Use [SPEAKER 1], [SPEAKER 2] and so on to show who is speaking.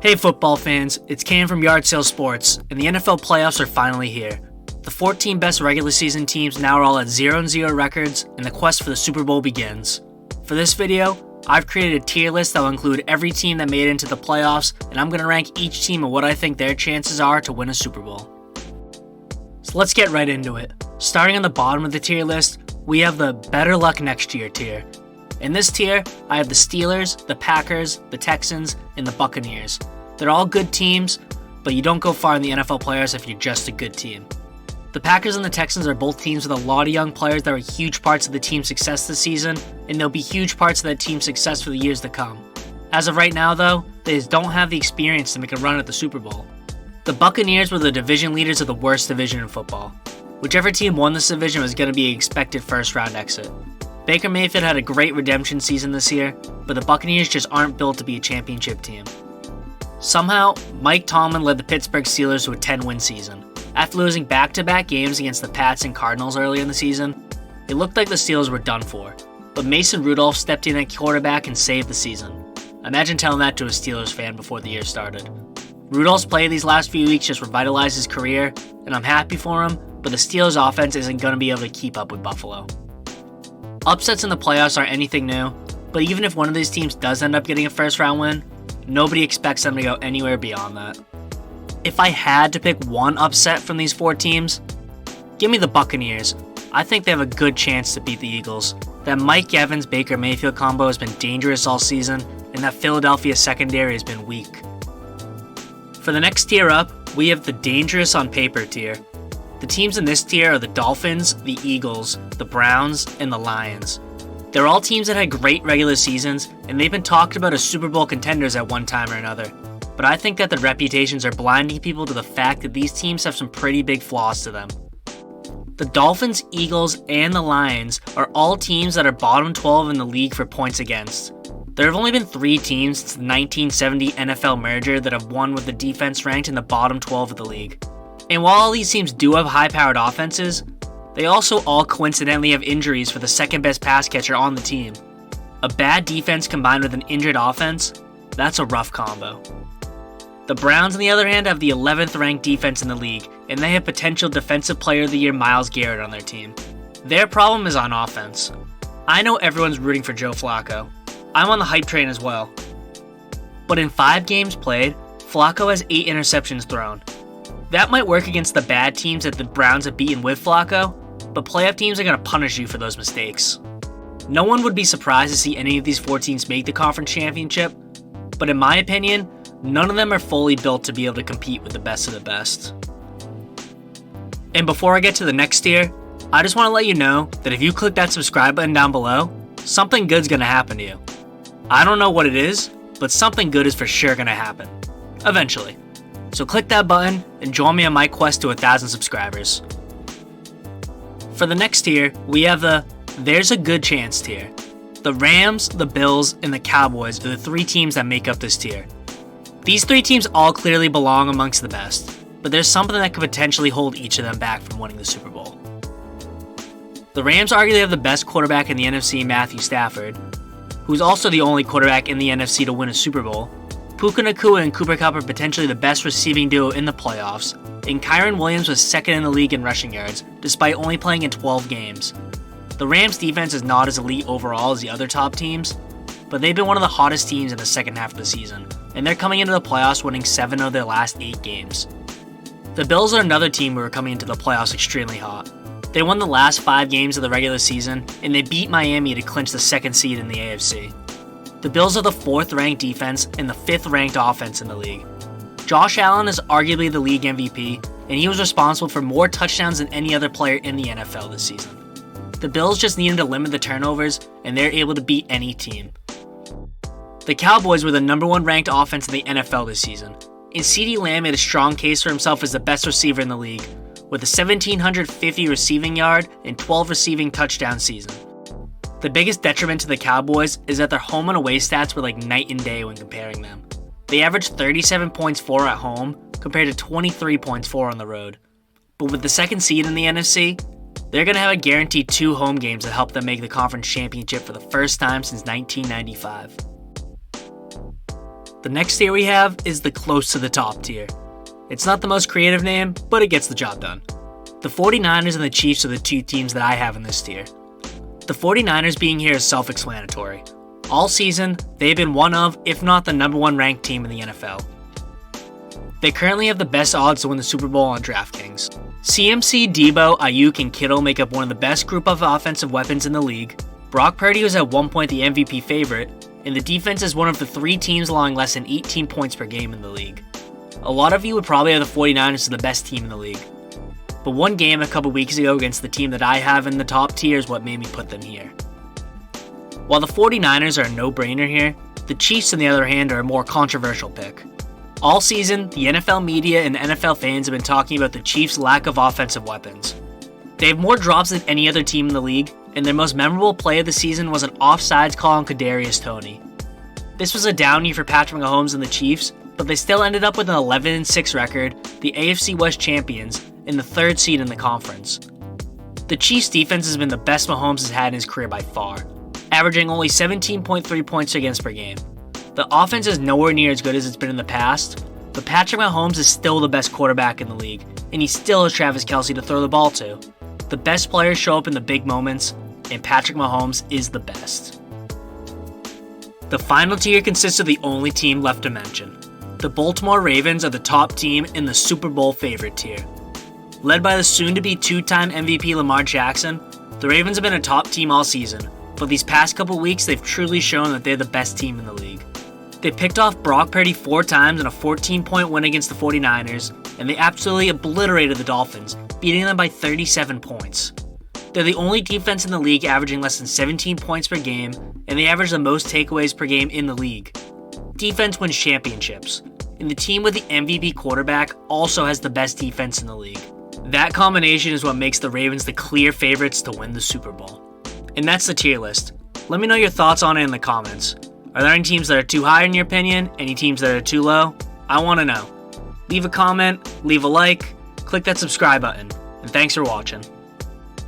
[SPEAKER 1] Hey football fans, it's Cam from Yard Sale Sports, and the NFL playoffs are finally here. The 14 best regular season teams now are all at 0-0 records, and the quest for the Super Bowl begins. For this video, I've created a tier list that will include every team that made it into the playoffs, and I'm going to rank each team and what I think their chances are to win a Super Bowl. So let's get right into it. Starting on the bottom of the tier list, we have the Better Luck Next Year tier. In this tier, I have the Steelers, the Packers, the Texans, and the Buccaneers. They're all good teams, but you don't go far in the NFL playoffs if you're just a good team. The Packers and the Texans are both teams with a lot of young players that were huge parts of the team's success this season, and they'll be huge parts of that team's success for the years to come. As of right now, though, they just don't have the experience to make a run at the Super Bowl. The Buccaneers were the division leaders of the worst division in football. Whichever team won this division was going to be an expected first-round exit. Baker Mayfield had a great redemption season this year, but the Buccaneers just aren't built to be a championship team. Somehow, Mike Tomlin led the Pittsburgh Steelers to a 10-win season. After losing back-to-back games against the Pats and Cardinals early in the season, it looked like the Steelers were done for, but Mason Rudolph stepped in at quarterback and saved the season. Imagine telling that to a Steelers fan before the year started. Rudolph's play these last few weeks just revitalized his career, and I'm happy for him, but the Steelers' offense isn't going to be able to keep up with Buffalo. Upsets in the playoffs aren't anything new, but even if one of these teams does end up getting a first-round win, nobody expects them to go anywhere beyond that. If I had to pick one upset from these four teams, give me the Buccaneers. I think they have a good chance to beat the Eagles. That Mike Evans-Baker Mayfield combo has been dangerous all season, and that Philadelphia secondary has been weak. For the next tier up, we have the dangerous on paper tier. The teams in this tier are the Dolphins, the Eagles, the Browns, and the Lions. They're all teams that had great regular seasons, and they've been talked about as Super Bowl contenders at one time or another. But I think that their reputations are blinding people to the fact that these teams have some pretty big flaws to them. The Dolphins, Eagles, and the Lions are all teams that are bottom 12 in the league for points against. There have only been 3 teams since the 1970 NFL merger that have won with the defense ranked in the bottom 12 of the league. And while all these teams do have high-powered offenses, they also all coincidentally have injuries for the second best pass catcher on the team. A bad defense combined with an injured offense, that's a rough combo. The Browns, on the other hand, have the 11th ranked defense in the league, and they have potential Defensive Player of the Year Myles Garrett on their team. Their problem is on offense. I know everyone's rooting for Joe Flacco. I'm on the hype train as well. But in 5 games played, Flacco has 8 interceptions thrown. That might work against the bad teams that the Browns have beaten with Flacco, but playoff teams are going to punish you for those mistakes. No one would be surprised to see any of these 4 teams make the conference championship, but in my opinion, none of them are fully built to be able to compete with the best of the best. And before I get to the next tier, I just want to let you know that if you click that subscribe button down below, something good's going to happen to you. I don't know what it is, but something good is for sure going to happen. Eventually. So click that button and join me on my quest to 1,000 subscribers. For the next tier, we have the There's a Good Chance tier. The Rams, the Bills, and the Cowboys are the 3 teams that make up this tier. These 3 teams all clearly belong amongst the best, but there's something that could potentially hold each of them back from winning the Super Bowl. The Rams arguably have the best quarterback in the NFC, Matthew Stafford, who's also the only quarterback in the NFC to win a Super Bowl. Puka Nacua and Cooper Kupp are potentially the best receiving duo in the playoffs, and Kyren Williams was second in the league in rushing yards, despite only playing in 12 games. The Rams' defense is not as elite overall as the other top teams, but they've been one of the hottest teams in the second half of the season, and they're coming into the playoffs winning 7 of their last 8 games. The Bills are another team who are coming into the playoffs extremely hot. They won the last 5 games of the regular season, and they beat Miami to clinch the 2nd seed in the AFC. The Bills are the 4th ranked defense and the 5th ranked offense in the league. Josh Allen is arguably the league MVP, and he was responsible for more touchdowns than any other player in the NFL this season. The Bills just needed to limit the turnovers, and they're able to beat any team. The Cowboys were the number 1 ranked offense in the NFL this season, and CeeDee Lamb made a strong case for himself as the best receiver in the league, with a 1,750 receiving yard and 12 receiving touchdown season. The biggest detriment to the Cowboys is that their home and away stats were like night and day when comparing them. They averaged 37 points for at home compared to 23 points for on the road. But with the 2nd seed in the NFC, they're going to have a guaranteed 2 home games that help them make the conference championship for the first time since 1995. The next tier we have is the close to the top tier. It's not the most creative name, but it gets the job done. The 49ers and the Chiefs are the two teams that I have in this tier. The 49ers being here is self-explanatory. All season, they've been one of, if not the number one ranked team in the NFL. They currently have the best odds to win the Super Bowl on DraftKings. CMC, Debo, Ayuk, and Kittle make up one of the best group of offensive weapons in the league. Brock Purdy was at one point the MVP favorite, and the defense is one of the 3 teams allowing less than 18 points per game in the league. A lot of you would probably have the 49ers as the best team in the league. But one game a couple weeks ago against the team that I have in the top tier is what made me put them here. While the 49ers are a no-brainer here, the Chiefs on the other hand are a more controversial pick. All season, the NFL media and NFL fans have been talking about the Chiefs' lack of offensive weapons. They have more drops than any other team in the league, and their most memorable play of the season was an offsides call on Kadarius Toney. This was a down year for Patrick Mahomes and the Chiefs, but they still ended up with an 11-6 record, the AFC West champions, and the 3rd seed in the conference. The Chiefs' defense has been the best Mahomes has had in his career by far, averaging only 17.3 points against per game. The offense is nowhere near as good as it's been in the past, but Patrick Mahomes is still the best quarterback in the league, and he still has Travis Kelce to throw the ball to. The best players show up in the big moments, and Patrick Mahomes is the best. The final tier consists of the only team left to mention. The Baltimore Ravens are the top team in the Super Bowl favorite tier. Led by the soon-to-be 2-time MVP Lamar Jackson, the Ravens have been a top team all season, but these past couple weeks they've truly shown that they're the best team in the league. They picked off Brock Purdy 4 times in a 14-point win against the 49ers, and they absolutely obliterated the Dolphins, beating them by 37 points. They're the only defense in the league averaging less than 17 points per game, and they average the most takeaways per game in the league. Defense wins championships, and the team with the MVP quarterback also has the best defense in the league. That combination is what makes the Ravens the clear favorites to win the Super Bowl. And that's the tier list. Let me know your thoughts on it in the comments. Are there any teams that are too high in your opinion? Any teams that are too low? I want to know. Leave a comment, leave a like, click that subscribe button, and thanks for watching.